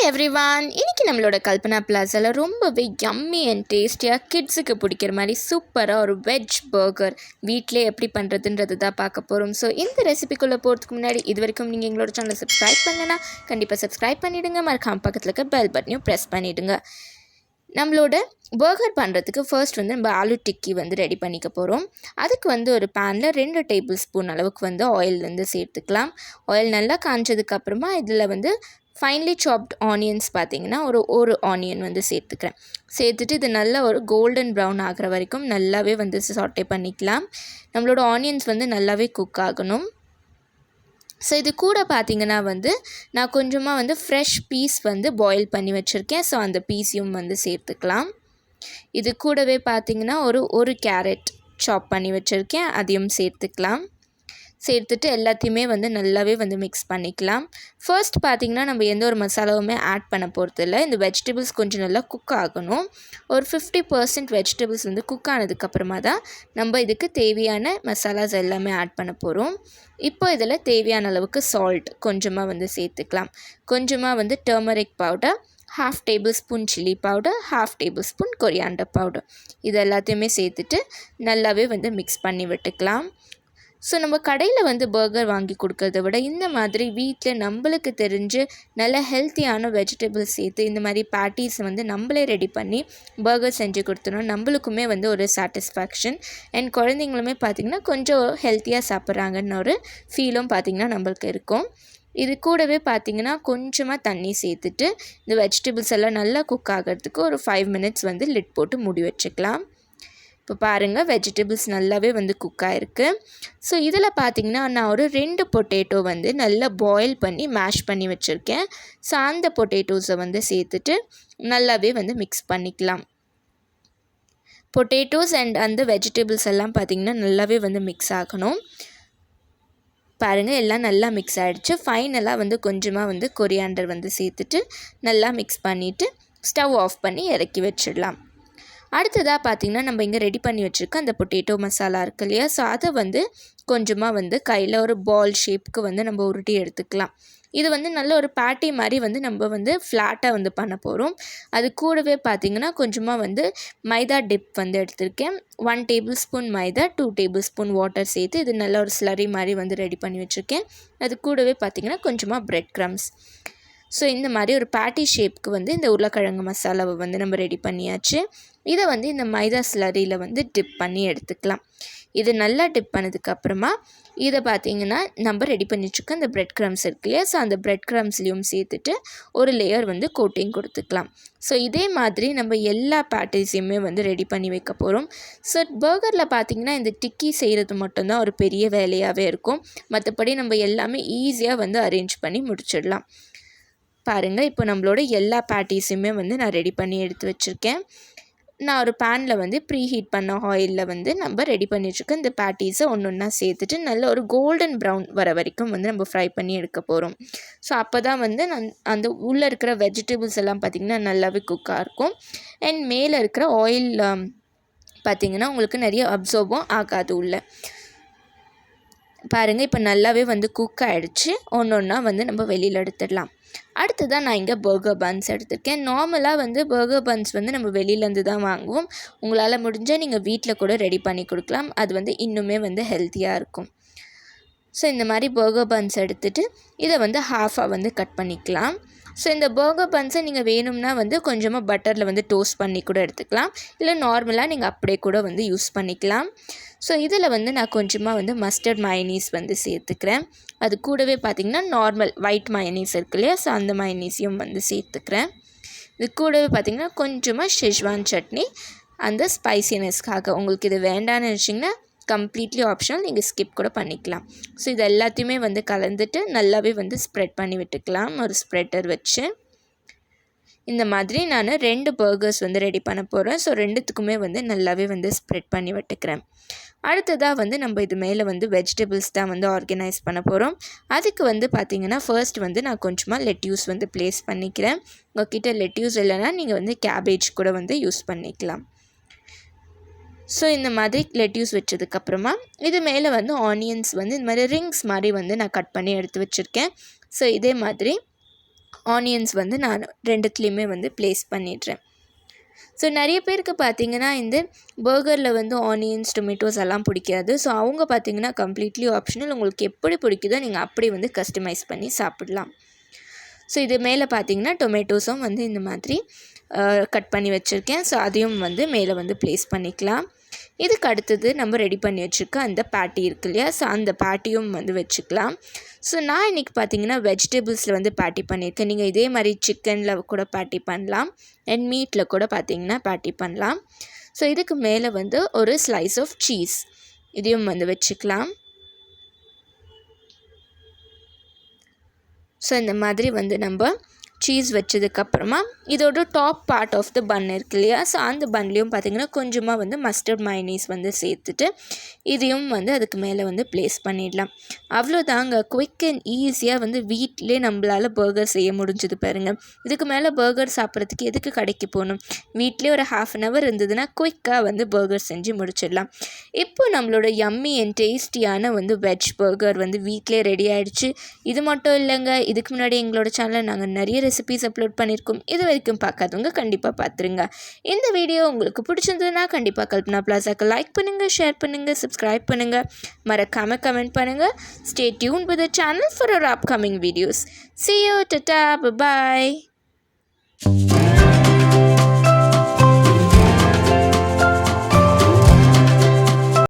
Everyone, இன்றைக்கி நம்மளோட கல்பனா பிளாஸாவில் ரொம்பவே யம்மி அண்ட் டேஸ்டியாக கிட்ஸுக்கு பிடிக்கிற மாதிரி சூப்பராக ஒரு வெஜ் பர்கர் வீட்டிலே எப்படி பண்ணுறதுன்றது தான் பார்க்க போகிறோம். ஸோ இந்த ரெசிபிக்குள்ளே போகிறதுக்கு முன்னாடி இது வரைக்கும் நீங்கள் எங்களோட சேனலை சப்ஸ்கிரைப் பண்ணலைன்னா கண்டிப்பாக சப்ஸ்கிரைப் பண்ணிவிடுங்க. மறக்காம பக்கத்தில் இருக்க பெல் பட்டனையும் ப்ரெஸ் பண்ணிவிடுங்க. நம்மளோட பர்கர் பண்ணுறதுக்கு ஃபர்ஸ்ட் வந்து நம்ம ஆலு டிக்கி வந்து ரெடி பண்ணிக்க போகிறோம். அதுக்கு வந்து ஒரு பேனில் 2 டேபிள் ஸ்பூன் அளவுக்கு வந்து ஆயில் வந்து சேர்த்துக்கலாம். ஆயில் நல்லா காஞ்சதுக்கப்புறமா இதில் வந்து ஃபைன்லி சாப்ட் ஆனியன்ஸ் பார்த்திங்கன்னா ஒரு ஆனியன் வந்து சேர்த்துட்டு இது நல்லா ஒரு கோல்டன் ப்ரௌன் ஆகிற வரைக்கும் நல்லாவே வந்து சாட்டே பண்ணிக்கலாம். நம்மளோட ஆனியன்ஸ் வந்து நல்லாவே குக் ஆகணும். ஸோ இது கூட பார்த்திங்கன்னா வந்து நான் கொஞ்சமாக வந்து ஃப்ரெஷ் பீஸ் வந்து பாயில் பண்ணி வச்சுருக்கேன். ஸோ அந்த பீஸையும் வந்து சேர்த்துக்கலாம். இது கூடவே பார்த்திங்கன்னா ஒரு கேரட் சாப் பண்ணி வச்சுருக்கேன், அதையும் சேர்த்துட்டு எல்லாத்தையுமே வந்து நல்லாவே வந்து மிக்ஸ் பண்ணிக்கலாம். ஃபர்ஸ்ட் பார்த்திங்கன்னா நம்ம எந்த ஒரு மசாலாவுமே ஆட் பண்ண போகிறதில்ல. இந்த வெஜிடபிள்ஸ் கொஞ்சம் நல்லா குக் ஆகணும். ஒரு 50% வெஜிடபிள்ஸ் வந்து குக் ஆனதுக்கப்புறமா தான் நம்ம இதுக்கு தேவையான மசாலாஸ் எல்லாமே ஆட் பண்ண போகிறோம். இப்போ இதில் தேவையான அளவுக்கு சால்ட் கொஞ்சமாக வந்து சேர்த்துக்கலாம். கொஞ்சமாக வந்து turmeric powder, 1/2 table spoon chilli powder, 1/2 table spoon coriander powder, இது எல்லாத்தையுமே சேர்த்துட்டு நல்லாவே வந்து மிக்ஸ் பண்ணி விட்டுக்கலாம். ஸோ நம்ம கடையில் வந்து பர்கர் வாங்கி கொடுக்கறத விட இந்த மாதிரி வீட்டில் நம்மளுக்கு தெரிஞ்சு நல்ல ஹெல்த்தியான வெஜிடபிள்ஸ் சேர்த்து இந்த மாதிரி பேட்டிஸ் வந்து நம்மளே ரெடி பண்ணி பர்கர் செஞ்சு கொடுத்தோன்னா நம்மளுக்குமே வந்து ஒரு சாட்டிஸ்ஃபேக்ஷன் அண்ட் குழந்தைங்களுமே பார்த்திங்கன்னா கொஞ்சம் ஹெல்த்தியாக சாப்பிட்றாங்கன்னு ஒரு ஃபீலும் பார்த்திங்கன்னா நம்மளுக்கு இருக்கும். இது கூடவே பார்த்திங்கன்னா கொஞ்சமாக தண்ணி சேர்த்துட்டு இந்த வெஜிடபிள்ஸ் எல்லாம் நல்லா குக் ஆகிறதுக்கு ஒரு 5 மினிட்ஸ் வந்து லிட் போட்டு மூடி வச்சுக்கலாம். இப்போ பாருங்கள், வெஜிடபிள்ஸ் நல்லாவே வந்து குக் ஆகிருக்கு. ஸோ இதில் பார்த்திங்கன்னா நான் ஒரு 2 பொட்டேட்டோ வந்து நல்லா பாயில் பண்ணி மேஷ் பண்ணி வச்சுருக்கேன். ஸோ அந்த பொட்டேட்டோஸை வந்து சேர்த்துட்டு நல்லாவே வந்து மிக்ஸ் பண்ணிக்கலாம். பொட்டேட்டோஸ் அண்ட் அந்த வெஜிடபிள்ஸ் எல்லாம் பார்த்திங்கன்னா நல்லாவே வந்து மிக்ஸ் ஆகணும். பாருங்கள், எல்லாம் நல்லா மிக்ஸ் ஆகிடுச்சு. ஃபைனலாக வந்து கொஞ்சமாக வந்து கொரியாண்டர் வந்து சேர்த்துட்டு நல்லா மிக்ஸ் பண்ணிவிட்டு ஸ்டவ் ஆஃப் பண்ணி இறக்கி வச்சிடலாம். அடுத்ததாக பார்த்திங்கன்னா நம்ம இங்கே ரெடி பண்ணி வச்சுருக்க அந்த பொட்டேட்டோ மசாலா இருக்கு இல்லையா, ஸோ அதை வந்து கொஞ்சமாக வந்து கையில் ஒரு பால் ஷேப்புக்கு வந்து நம்ம உருட்டி எடுத்துக்கலாம். இது வந்து நல்ல ஒரு பேட்டி மாதிரி வந்து நம்ம வந்து ஃப்ளாட்டாக வந்து பண்ண போகிறோம். அது கூடவே பார்த்திங்கன்னா கொஞ்சமாக வந்து மைதா டிப் வந்து எடுத்திருக்கேன். 1 டேபிள் ஸ்பூன் மைதா, 2 டேபிள் ஸ்பூன் வாட்டர் சேர்த்து இது நல்ல ஒரு ஸ்லரி மாதிரி வந்து ரெடி பண்ணி வச்சுருக்கேன். அது கூடவே பார்த்திங்கன்னா கொஞ்சமாக பிரெட் க்ரம்ஸ். ஸோ இந்த மாதிரி ஒரு பேட்டி ஷேப்புக்கு வந்து இந்த உருளைக்கிழங்கு மசாலாவை வந்து நம்ம ரெடி பண்ணியாச்சு. இதை வந்து இந்த மைதா ஸ்லரியில் வந்து டிப் பண்ணி எடுத்துக்கலாம். இது நல்லா டிப் பண்ணதுக்கப்புறமா இதை பார்த்திங்கன்னா நம்ம ரெடி பண்ணி வச்சுக்க அந்த பிரெட் க்ரம்ஸ் இருக்கு இல்லையா, ஸோ அந்த பிரெட் க்ரம்ஸ்லேயும் சேர்த்துட்டு ஒரு லேயர் வந்து கோட்டிங் கொடுத்துக்கலாம். ஸோ இதே மாதிரி நம்ம எல்லா பேட்டிஸையுமே வந்து ரெடி பண்ணி வைக்க போகிறோம். ஸோ பர்கரில் பார்த்திங்கன்னா இந்த டிக்கி செய்கிறது மட்டும்தான் ஒரு பெரிய வேலையாகவே இருக்கும். மற்றபடி நம்ம எல்லாமே ஈஸியாக வந்து அரேஞ்ச் பண்ணி முடிச்சிடலாம். பாருங்கள், இப்போ நம்மளோட எல்லா பேட்டிஸுமே வந்து நான் ரெடி பண்ணி எடுத்து வச்சுருக்கேன். நான் ஒரு பேனில் வந்து ப்ரீ ஹீட் பண்ண ஆயிலில் வந்து நம்ம ரெடி பண்ணி வச்சுருக்கேன் இந்த பேட்டிஸை ஒன்றா சேர்த்துட்டு நல்ல ஒரு கோல்டன் ப்ரௌன் வர வரைக்கும் வந்து நம்ம ஃப்ரை பண்ணி எடுக்க போகிறோம். ஸோ அப்போ தான் வந்து அந்த உள்ளே இருக்கிற வெஜிடபிள்ஸ் எல்லாம் பார்த்திங்கன்னா நல்லாவே குக்காக இருக்கும். அண்ட் மேலே இருக்கிற ஆயில் பார்த்திங்கன்னா உங்களுக்கு நிறைய அப்சர்வும் ஆகாது உள்ளே. பாருங்கள், இப்போ நல்லாவே வந்து குக் ஆகிடுச்சு. ஒன்றா வந்து நம்ம வெளியில் எடுத்துடலாம். அடுத்ததான் நான் இங்கே பர்கர் பன்ஸ் எடுத்திருக்கேன். நார்மலாக வந்து பர்கர் பன்ஸ் வந்து நம்ம வெளியிலேருந்து தான் வாங்குவோம். உங்களால் முடிஞ்சால் நீங்கள் வீட்டில் கூட ரெடி பண்ணி கொடுக்கலாம். அது வந்து இன்னுமே வந்து ஹெல்த்தியாக இருக்கும். ஸோ இந்த மாதிரி பர்கர் பன்ஸ் எடுத்துகிட்டு இதை வந்து ஹாஃபாக வந்து கட் பண்ணிக்கலாம். ஸோ இந்த பர்கர் பன்ஸை நீங்கள் வேணும்னா வந்து கொஞ்சமாக பட்டரில் வந்து டோஸ்ட் பண்ணி கூட எடுத்துக்கலாம். இல்லை நார்மலாக நீங்கள் அப்படியே கூட வந்து யூஸ் பண்ணிக்கலாம். ஸோ இதில் வந்து நான் கொஞ்சமாக வந்து மஸ்டர்ட் மயனீஸ் வந்து சேர்த்துக்கிறேன். அது கூடவே பார்த்திங்கன்னா நார்மல் ஒயிட் மயனீஸ் இருக்கு இல்லையா, ஸோ அந்த மயனீஸையும் வந்து சேர்த்துக்கிறேன். இது கூடவே பார்த்திங்கன்னா கொஞ்சமாக ஷெஸ்வான் சட்னி அந்த ஸ்பைசினஸ்க்காக. உங்களுக்கு இது வேண்டான்னு நினச்சிங்கன்னா கம்ப்ளீட்லி ஆப்ஷனல், நீங்கள் ஸ்கிப் கூட பண்ணிக்கலாம். ஸோ இது எல்லாத்தையுமே வந்து கலந்துட்டு நல்லாவே வந்து ஸ்ப்ரெட் பண்ணி விட்டுக்கலாம் ஒரு ஸ்ப்ரெட்டர் வச்சு. இந்த மாதிரி நான் 2 பர்கர்ஸ் வந்து ரெடி பண்ண போகிறேன். ஸோ 2த்துக்குமே வந்து நல்லாவே வந்து ஸ்ப்ரெட் பண்ணி விட்டுக்கிறேன். அடுத்ததாக வந்து நம்ம இது மேலே வந்து வெஜிடபிள்ஸ் தான் வந்து ஆர்கனைஸ் பண்ண போகிறோம். அதுக்கு வந்து பார்த்திங்கன்னா ஃபர்ஸ்ட் வந்து நான் கொஞ்சமாக லெட்யூஸ் வந்து ப்ளேஸ் பண்ணிக்கிறேன். உங்கள்கிட்ட லெட்யூஸ் இல்லைன்னா நீங்கள் வந்து கேபேஜ் கூட வந்து யூஸ் பண்ணிக்கலாம். ஸோ இந்த மாதிரி லெட்யூஸ் வச்சதுக்கப்புறமா இது மேலே வந்து ஆனியன்ஸ் வந்து இந்த மாதிரி ரிங்ஸ் மாதிரி வந்து நான் கட் பண்ணி எடுத்து வச்சுருக்கேன். ஸோ இதே மாதிரி ஆனியன்ஸ் வந்து நான் ரெண்டுத்துலேயுமே வந்து ப்ளேஸ் பண்ணிடுறேன். ஸோ நிறைய பேருக்கு பார்த்திங்கன்னா இந்த பர்கரில் வந்து ஆனியன்ஸ் டொமேட்டோஸ் எல்லாம் பிடிக்காது. ஸோ அவங்க பார்த்திங்கன்னா கம்ப்ளீட்லி ஆப்ஷனல், உங்களுக்கு எப்படி பிடிக்குதோ நீங்கள் அப்படி வந்து கஸ்டமைஸ் பண்ணி சாப்பிடலாம். ஸோ இது மேலே பார்த்திங்கன்னா டொமேட்டோஸும் வந்து இந்த மாதிரி கட் பண்ணி வச்சுருக்கேன். ஸோ அதையும் வந்து மேலே வந்து ப்ளேஸ் பண்ணிக்கலாம். இதுக்கு அடுத்தது நம்ம ரெடி பண்ணி வச்சுருக்க அந்த பேட்டி இருக்கு இல்லையா, ஸோ அந்த பேட்டியும் வந்து வச்சுக்கலாம். ஸோ நான் இன்றைக்கி பார்த்திங்கன்னா வெஜிடபிள்ஸில் வந்து பேட்டி பண்ணியிருக்கேன். நீங்கள் இதே மாதிரி சிக்கனில் கூட பேட்டி பண்ணலாம், அண்ட் மீட்டில் கூட பார்த்திங்கன்னா பேட்டி பண்ணலாம். ஸோ இதுக்கு மேலே வந்து ஒரு ஸ்லைஸ் ஆஃப் சீஸ் இதையும் வந்து வச்சுக்கலாம். ஸோ இந்த மாதிரி வந்து நம்ம சீஸ் வச்சதுக்கப்புறமா இதோட டாப் பார்ட் ஆஃப் த பன் இருக்கு இல்லையா, ஸோ அந்த பன்லேயும் பார்த்திங்கன்னா கொஞ்சமாக வந்து மஸ்டர்ட் மைனீஸ் வந்து சேர்த்துட்டு இதையும் வந்து அதுக்கு மேலே வந்து ப்ளேஸ் பண்ணிடலாம். அவ்வளோதாங்க, குயிக் அண்ட் ஈஸியாக வந்து வீட்டிலே நம்மளால் பர்கர் செய்ய முடிஞ்சது பாருங்கள். இதுக்கு மேலே பர்கர் சாப்பிட்றதுக்கு எதுக்கு கடைக்கு போகணும், வீட்டிலே ஒரு 1/2 hour இருந்ததுன்னா குயிக்காக வந்து பர்கர் செஞ்சு முடிச்சிடலாம். இப்போ நம்மளோட யம்மி அண்ட் டேஸ்டியான வந்து வெஜ் பர்கர் வந்து வீட்டிலே ரெடி ஆகிடுச்சு. இது மட்டும் இல்லைங்க, இதுக்கு முன்னாடி எங்களோட சேனலில் நாங்கள் நிறைய ரெசிபீஸ் அப்லோட் பண்ணியிருக்கோம். இது வரைக்கும் பார்க்காதவங்க கண்டிப்பாக பார்த்துருங்க. இந்த வீடியோ உங்களுக்கு பிடிச்சிருந்ததுன்னா கண்டிப்பாக கல்பனா பிளாசாக்கு லைக் பண்ணுங்கள், ஷேர் பண்ணுங்கள், சப்ஸ்கிரைப் பண்ணுங்கள், மறக்காமல் கமெண்ட் பண்ணுங்கள். Stay tuned with the channel for our upcoming videos. See you, tata, bye bye.